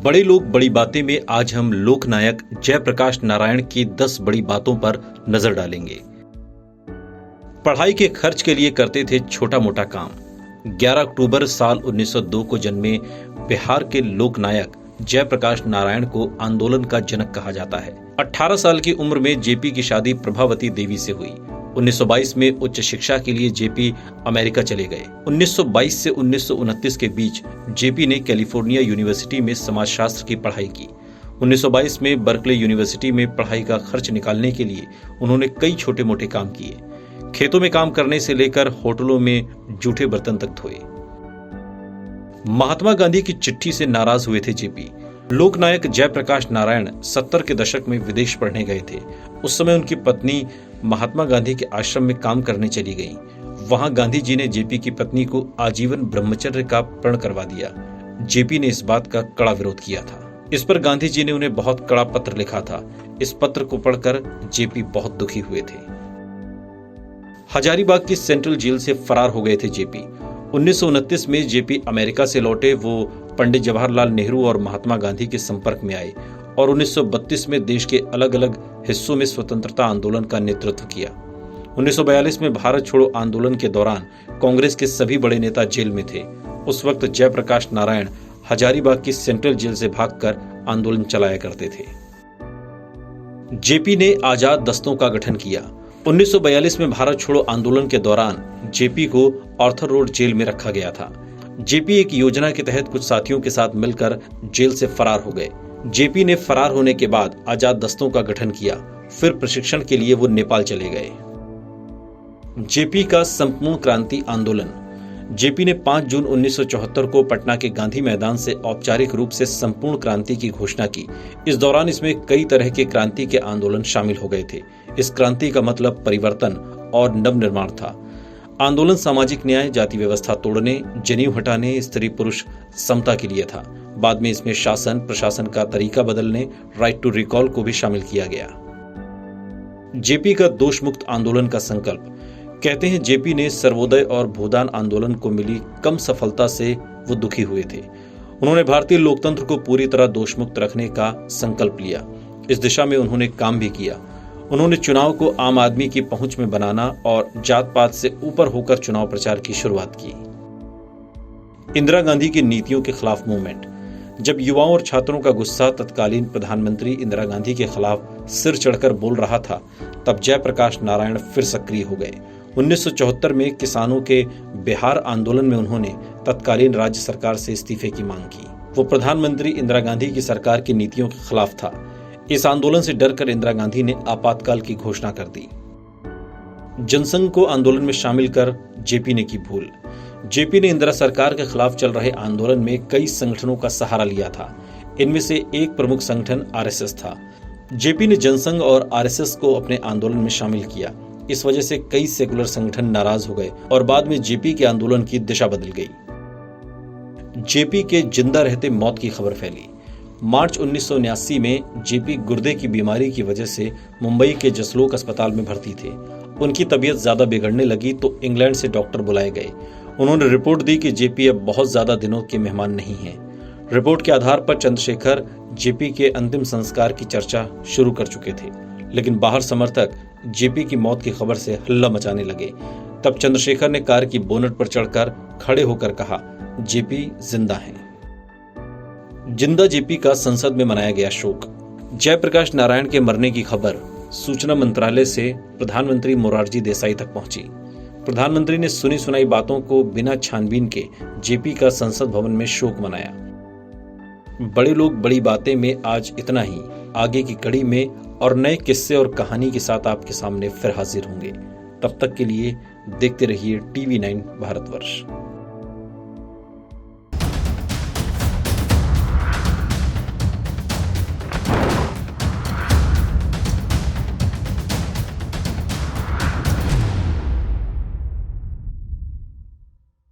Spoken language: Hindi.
बड़े लोग बड़ी बातें में आज हम लोकनायक जयप्रकाश नारायण की 10 बड़ी बातों पर नजर डालेंगे। पढ़ाई के खर्च के लिए करते थे छोटा मोटा काम। 11 अक्टूबर साल 1902 को जन्मे बिहार के लोकनायक जयप्रकाश नारायण को आंदोलन का जनक कहा जाता है। 18 साल की उम्र में जेपी की शादी प्रभावती देवी से हुई। 1922 में उच्च शिक्षा के लिए जेपी अमेरिका चले गए। 1922 से 1929 के बीच जेपी ने कैलिफोर्निया यूनिवर्सिटी में समाजशास्त्र की पढ़ाई की। 1922 में बर्कले यूनिवर्सिटी में पढ़ाई का खर्च निकालने के लिए उन्होंने कई छोटे मोटे काम किए। खेतों में काम करने से लेकर होटलों में जूठे बर्तन तक धोए। महात्मा गांधी की चिट्ठी से नाराज हुए थे जेपी। लोकनायक जयप्रकाश नारायण 70 के दशक में विदेश पढ़ने गए थे। उस समय उनकी पत्नी महात्मा गांधी के आश्रम में काम करने चली गईं। वहां गांधी जी ने जेपी की पत्नी को आजीवन ब्रह्मचर्य का प्रण करवा दिया। जेपी ने इस बात का कड़ा विरोध किया था। इस पर गांधी जी ने उन्हें बहुत कड़ा पत्र लिखा था। इस पत्र को पढ़कर जेपी बहुत दुखी हुए थे। हजारीबाग की सेंट्रल जेल से फरार हो गए थे जेपी। 1929 में जेपी अमेरिका से लौटे। वो पंडित जवाहरलाल नेहरू और महात्मा गांधी के संपर्क में आए और 1932 में देश के अलग अलग हिस्सों में स्वतंत्रता आंदोलन का नेतृत्व किया। 1942 में भारत छोड़ो आंदोलन के दौरान कांग्रेस के सभी बड़े नेता जेल में थे। उस वक्त जयप्रकाश नारायण हजारीबाग की सेंट्रल जेल से भागकर आंदोलन चलाया करते थे। जेपी ने आजाद दस्तों का गठन किया। 1942 में भारत छोड़ो आंदोलन के दौरान जेपी को आर्थर रोड जेल में रखा गया था। जेपी एक योजना के तहत कुछ साथियों के साथ मिलकर जेल से फरार हो गए। जेपी ने फरार होने के बाद आजाद दस्तों का गठन किया। फिर प्रशिक्षण के लिए वो नेपाल चले गए। जेपी का संपूर्ण क्रांति आंदोलन। जेपी ने 5 जून 1974 को पटना के गांधी मैदान से औपचारिक रूप से संपूर्ण क्रांति की घोषणा की। इस दौरान इसमें कई तरह के क्रांति के आंदोलन शामिल हो गए थे। इस क्रांति का मतलब परिवर्तन और नवनिर्माण था। आंदोलन सामाजिक न्याय, जाति व्यवस्था तोड़ने, जनेऊ हटाने, स्त्री पुरुष समता के लिए था। बाद में इसमें शासन प्रशासन का तरीका बदलने, राइट टू रिकॉल को भी शामिल किया गया। जेपी का दोष मुक्त आंदोलन का संकल्प। कहते हैं जेपी ने सर्वोदय और भूदान आंदोलन को मिली कम सफलता से वो दुखी हुए थे। उन्होंने भारतीय लोकतंत्र को पूरी तरह दोष मुक्त रखने का संकल्प लिया। इस दिशा में उन्होंने काम भी किया। उन्होंने चुनाव को आम आदमी की पहुंच में बनाना और जात पात से ऊपर होकर चुनाव प्रचार की शुरुआत की। इंदिरा गांधी की नीतियों के खिलाफ मूवमेंट। जब युवाओं और छात्रों का गुस्सा तत्कालीन प्रधानमंत्री इंदिरा गांधी के खिलाफ सिर चढ़कर बोल रहा था, तब जयप्रकाश नारायण फिर सक्रिय हो गए। 1974 में किसानों के बिहार आंदोलन में उन्होंने तत्कालीन राज्य सरकार से इस्तीफे की मांग की। वो प्रधानमंत्री इंदिरा गांधी की सरकार की नीतियों के खिलाफ था। इस आंदोलन से डरकर इंदिरा गांधी ने आपातकाल की घोषणा कर दी। जनसंघ को आंदोलन में शामिल कर जेपी ने की भूल। जेपी ने इंदिरा सरकार के खिलाफ चल रहे आंदोलन में कई संगठनों का सहारा लिया था। इनमें से एक प्रमुख संगठन आरएसएस था। जेपी ने जनसंघ और आरएसएस को अपने आंदोलन में शामिल किया। इस वजह से कई सेकुलर संगठन नाराज हो गए और बाद में जेपी के आंदोलन की दिशा बदल गई। जेपी के जिंदा रहते मौत की खबर फैली। मार्च 1979 में जेपी गुर्दे की बीमारी की वजह से मुंबई के जसलोक अस्पताल में भर्ती थे। उनकी तबीयत ज्यादा बिगड़ने लगी तो इंग्लैंड से डॉक्टर बुलाए गए। उन्होंने रिपोर्ट दी कि जेपी अब बहुत ज्यादा दिनों के मेहमान नहीं हैं। रिपोर्ट के आधार पर चंद्रशेखर जेपी के अंतिम संस्कार की चर्चा शुरू कर चुके थे, लेकिन बाहर समर्थक जेपी की मौत की खबर से हल्ला मचाने लगे। तब चंद्रशेखर ने कार की बोनट पर चढ़कर खड़े होकर कहा, जेपी जिंदा हैं। जिंदा जेपी का संसद में मनाया गया शोक। जयप्रकाश नारायण के मरने की खबर सूचना मंत्रालय से प्रधानमंत्री मोरारजी देसाई तक पहुंची। प्रधानमंत्री ने सुनी सुनाई बातों को बिना छानबीन के जेपी का संसद भवन में शोक मनाया। बड़े लोग बड़ी बातें में आज इतना ही। आगे की कड़ी में और नए किस्से और कहानी के साथ आपके सामने फिर हाजिर होंगे। तब तक के लिए देखते रहिए TV9 भारतवर्ष।